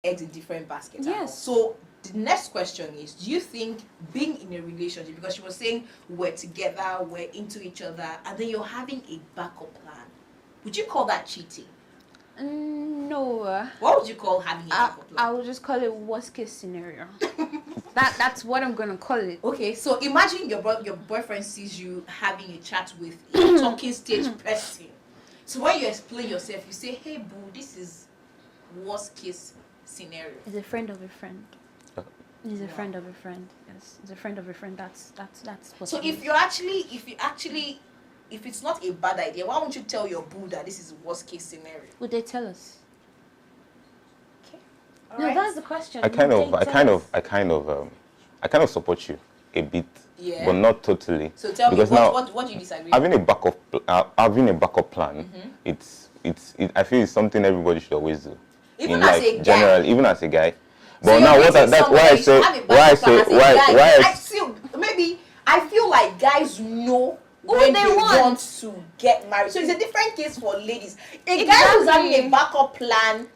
eggs in different baskets. Yes. So the next question is, do you think being in a relationship, because she was saying we're together, we're into each other, and then you're having a backup plan, would you call that cheating? No. What would you call having a backup plan? I would just call it worst case scenario. That's what I'm gonna call it. Okay, so imagine your boyfriend sees you having a chat with a talking stage person. So when you explain yourself, you say, "Hey boo, this is worst case scenario." It's a friend of a friend. He's a friend of a friend. Yes, he's a friend of a friend. That's what. So if it's not a bad idea, why won't you tell your boo that this is worst case scenario? Would they tell us? Okay. No, Right. that's the question. I kind of support you a bit, Yeah. but not totally. So tell me, because now what do you disagree? having a backup plan, I feel it's something everybody should always do. Even in as life, a guy. generally, even as a guy. So But now I feel like guys know Who when they they want. want to get married. So it's a different case for ladies. A guy who's having a backup plan,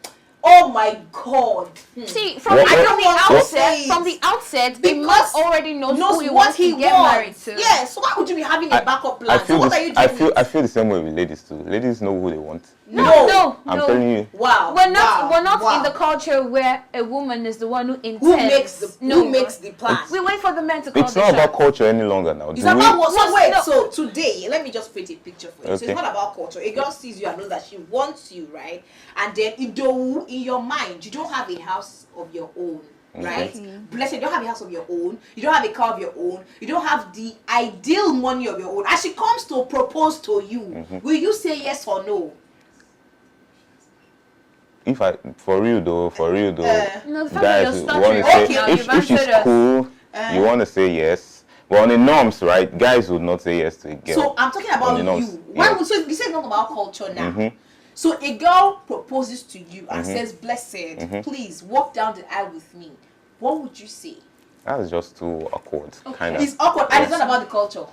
oh my God. See, from What- the outset, the man Because already knows who he what wants he to get wants. married to. Yeah, so why would you be having a backup plan? So what are you doing? I feel the same way with ladies too. Ladies know who they want. No. I'm telling you. Wow. We're not wow. in the culture where a woman is the one who intends. Who makes the plan? We wait for the men to call It's the not about shots. culture any longer now. It's about what? So No, wait. no. So today, let me just paint a picture for you. So Okay. it's not about culture. A girl sees you and knows that she wants you, right? And then in your mind, you don't have a house of your own, right? Bless you, you don't have a house of your own. You don't have a car of your own. You don't have the ideal money of your own. As she comes to propose to you, will you say yes or no? For real though, No, the fact that guys you're want stuttering to say right now, if you've she's answered us. cool, you want to say yes. But on the norms, right? Guys would not say yes to a girl. So I'm talking about On the you. norms, Why yes. would so you say not about culture now? So a girl proposes to you and says, "Blessed, please walk down the aisle with me." What would you say? That's just too awkward, kind of. It's awkward, and it's not about the culture.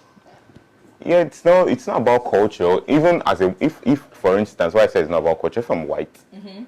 Yeah, it's not about culture. Even as if for instance, why I say it's not about culture. If I'm white,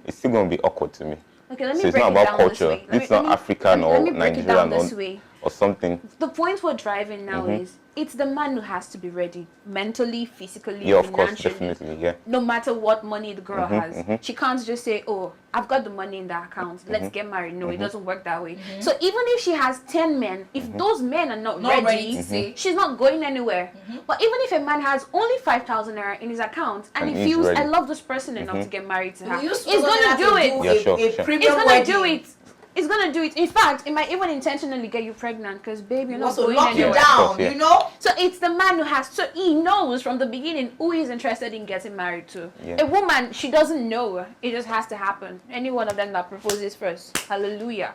it's still gonna be awkward to me. Okay, let me So it's break not it about down culture. this way. It's not African or let me break it down Nigerian this way. or something. The point we're driving now is it's the man who has to be ready mentally, physically, Yeah, of course, financially. definitely, yeah. No matter what money the girl has, she can't just say, "Oh, I've got the money in the account. Let's get married." No, it doesn't work that way. So even if she has 10 men, if those men are not ready to say. she's not going anywhere. But even if a man has only 5,000 naira in his account and And he he's feels, ready. "I love this person enough to get married to her," He's he's gonna do it. Yeah, sure. It's premium gonna do wedding. it. It's gonna do it. In fact, it might even intentionally get you pregnant because, babe, you're not Also going lock you anywhere. down, Of course, yeah. you know? So it's the man who has, so he knows from the beginning who he's interested in getting married to. Yeah. A woman, she doesn't know. It just has to happen. Any one of them that proposes first. Hallelujah.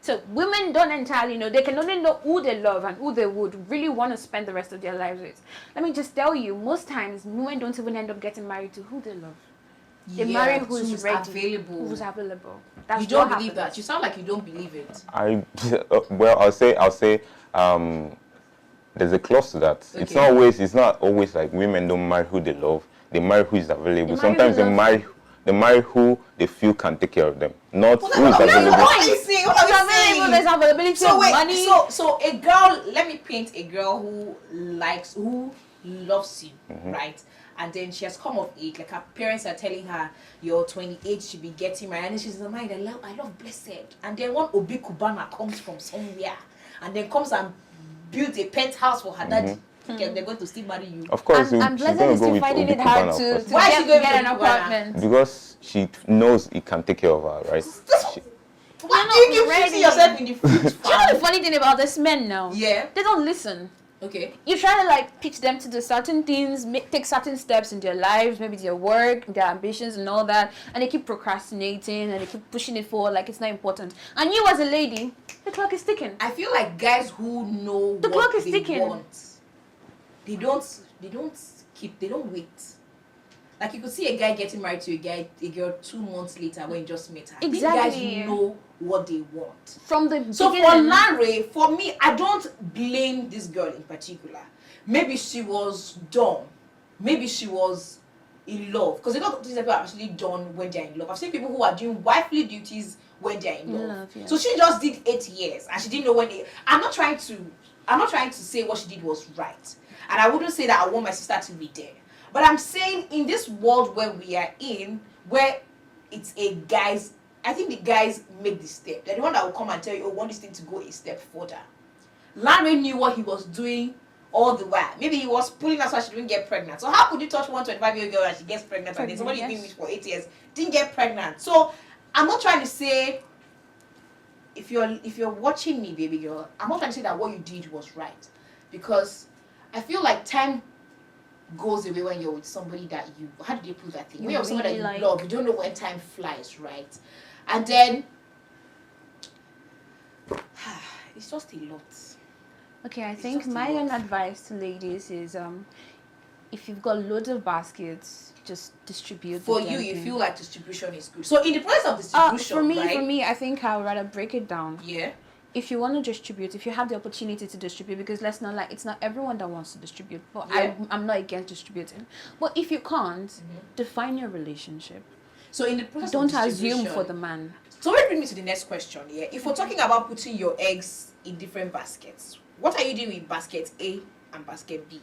So women don't entirely know. They can only know who they love and who they would really want to spend the rest of their lives with. Let me just tell you, most times, women don't even end up getting married to who they love. They marry who's ready, available. who's available. That's You don't what believe happens. that. You sound like you don't believe it. I'll say there's a clause to that. Okay. It's not always like women don't marry who they love. They marry who is available. They marry Sometimes who they loves marry who they feel can take care of them, not who is What available. are you saying? What are you saying? There's availability So of wait, money. so a girl, let me paint a girl who loves you, right? And then she has come of age, like her parents are telling her, "You're 28, you should be getting married." And then she's in her mind, I love Blessed. And then one Obi Kubana comes from somewhere, and then comes and builds a penthouse for her daddy. Okay, they're going to still marry you. Of course, and she's Blessed gonna is go still with finding Obi it hard Kubana, of to course. Why is she going get for an Obi Kubana? apartment. Because she knows he can take care of her, right? Why You're you not shooting yourself in the foot? Do you know the funny thing about this men now? Yeah. They don't listen. Okay. You try to like pitch them to do certain things, take certain steps in their lives, maybe their work, their ambitions and all that, and they keep procrastinating and they keep pushing it forward like it's not important. And you as a lady, the clock is ticking. I feel like guys who know The what clock is they ticking. want, they don't wait. Like you could see a guy getting married to a girl 2 months later when he just met her. These Exactly. guys know what they want. From the So beginning. for Larry, for me, I don't blame this girl in particular. Maybe she was dumb. Maybe she was in love, because a lot of things people are actually done when they're in love. I've seen people who are doing wifely duties when they're in love. Yeah. So she just did 8 years and she didn't know when it. I'm not trying to say what she did was right. And I wouldn't say that I want my sister to be there. But I'm saying in this world where we are in, where it's a guy's, I think the guys make the step. They're the one that will come and tell you, oh, want this thing to go a step further. Larry knew what he was doing all the while. Maybe he was pulling her so she didn't get pregnant. So how could you touch 125-year-old girl and she gets pregnant and then somebody you've been with for 8 years didn't get pregnant? So I'm not trying to say, if you're watching me, baby girl, I'm not trying to say that what you did was right, because I feel like time goes away when you're with somebody that you, how do they put that thing? When you're with somebody that you love, you don't know when time flies, right? And then it's just a lot. Okay, I think my own advice to ladies is if you've got loads of baskets, just distribute. For you, you feel like distribution is good. So in the process of distribution, for me, I think I would rather break it down. Yeah. If you want to distribute, if you have the opportunity to distribute, because let's not like, it's not everyone that wants to distribute, but I'm not against distributing. But if you can't, define your relationship. So in the process don't of assume for the man. So let me bring me to the next question. Yeah, if we're talking about putting your eggs in different baskets, what are you doing with basket A and basket B?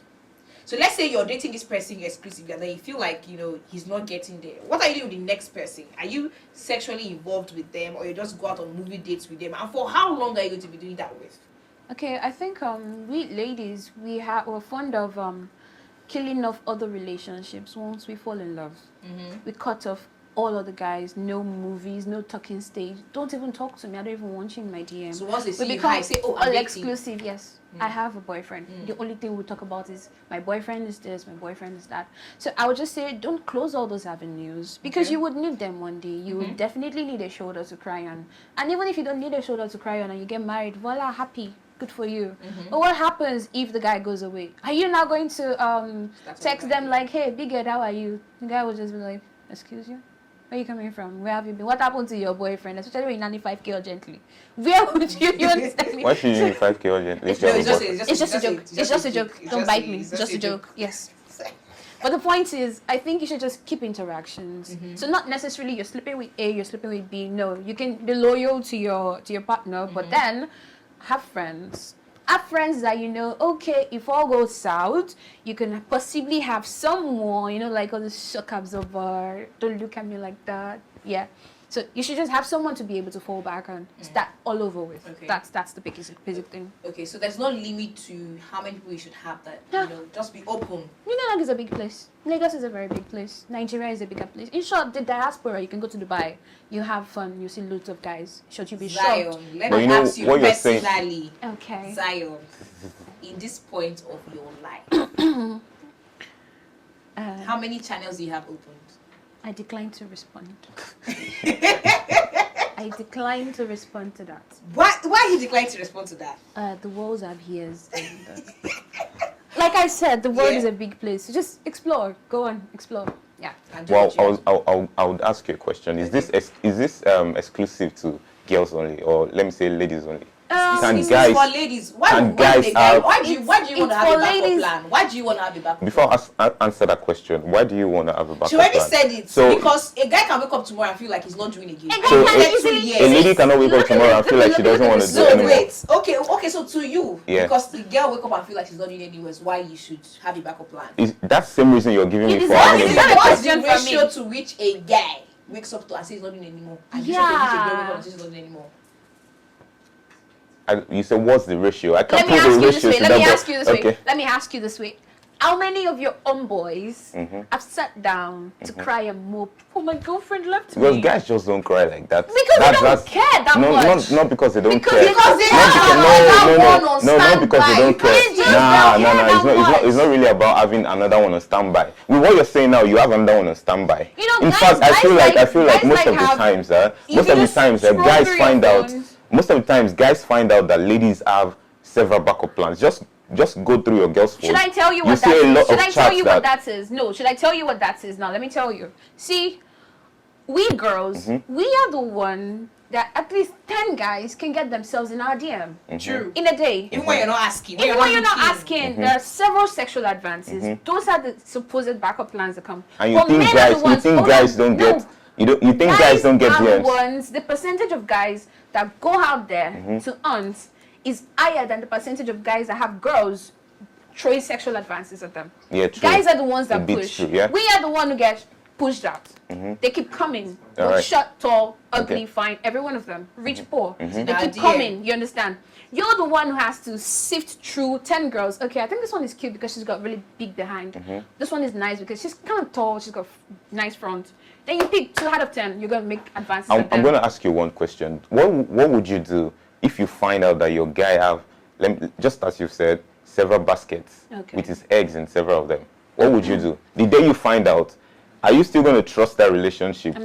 So let's say you're dating this person exclusively and then you feel like, he's not getting there. What are you doing with the next person? Are you sexually involved with them, or you just go out on movie dates with them? And for how long are you going to be doing that with? Okay, I think we ladies, we're fond of killing off other relationships once we fall in love. We cut off all other guys, no movies, no talking stage. Don't even talk to me. I don't even want you in my DM. So once they see you, I say, oh, I'm all dating. Exclusive, yes. I have a boyfriend. The only thing we talk about is my boyfriend is this, my boyfriend is that. So I would just say, don't close all those avenues, because you would need them one day. You would definitely need a shoulder to cry on. And even if you don't need a shoulder to cry on and you get married, voila, happy. Good for you. But what happens if the guy goes away? Are you now going to text them like, hey, big head, how are you? The guy will just be like, excuse you? Where are you coming from? Where have you been? What happened to your boyfriend? Especially when you 95k urgently. Where would you understand me? Why should you 95k urgently? It's just a joke. It's just a joke. Don't bite me. It's just a joke. Yes. But the point is, I think you should just keep interactions. So not necessarily you're sleeping with A, you're sleeping with B. No, you can be loyal to your partner, but then have friends. Have friends that okay, if all goes south, you can possibly have someone, like all the shock absorber. Don't look at me like that. Yeah. So you should just have someone to be able to fall back and start all over with. Okay. That's the basic thing. Okay, so there's no limit to how many people you should have that, just be open. Lagos is a big place. Lagos is a very big place. Nigeria is a bigger place. In short, the diaspora, you can go to Dubai. You have fun. You see loads of guys. Should you be shocked? Let me ask you personally. Okay. Zion, in this point of your life, how many channels do you have opened? I decline to respond. I decline to respond to that. Why you decline to respond to that? The walls have ears. And, like I said, the world is a big place. So just explore. Go on, explore. Yeah. Well, I would ask you a question. Is this exclusive to girls only, or let me say ladies only? Can guys for ladies? Why do you want to have a backup plan? Why do you want to have a backup plan? Before I answer that question, why do you want to have a backup plan? She already said it. So, because a guy can wake up tomorrow and feel like he's not doing it again. So a lady cannot wake up tomorrow and feel like she doesn't want to do it anymore. Okay, so to you, because the girl wake up and feel like she's not doing it anymore, is why you should have a backup plan. That's the same reason you're giving me for having a backup plan. What's the ratio to which a guy wakes up to and says he's not doing it anymore, and you should which a girl wakes up and says he's not doing it anymore? You said, what's the ratio? I can't Let put me the ask you ratio this way. to Let me that. ask you this way. Let me ask you this way. How many of your boys have sat down to cry and mope? Oh, my girlfriend left me. Because guys just don't cry like that. Because they don't care that much. Not because they don't care. Because they not because they don't care. It's not really about having another one on standby. With what you're saying now, you have another one on standby. In fact, I feel like most of the times, guys find out. Most of the times, guys find out that ladies have several backup plans. Just go through your girl's phone. Should I tell you what that is? Should I tell you what that is? No, should I tell you what that is now? Let me tell you. See, we girls, we are the one that at least 10 guys can get themselves in our DM. True. In a day. Even when you're not asking. Even when you're not asking, there are several sexual advances. Those are the supposed backup plans that come. And you think guys don't get... You think guys don't get DMs? The percentage of guys that go out there to aunts is higher than the percentage of guys that have girls throwing sexual advances at them. Yeah, true. Guys are the ones that push. True, yeah? We are the one who get pushed out. They keep coming. Short, tall, ugly, fine. Every one of them. Rich, poor. They keep coming. You understand? You're the one who has to sift through 10 girls. Okay, I think this one is cute because she's got really big behind. This one is nice because she's kind of tall. She's got nice front. Then you pick 2 out of 10. You're going to make advances. I'm going to ask you one question. What would you do if you find out that your guy have, just as you said, several baskets with his eggs in several of them? What would you do? The day you find out, are you still going to trust that relationship?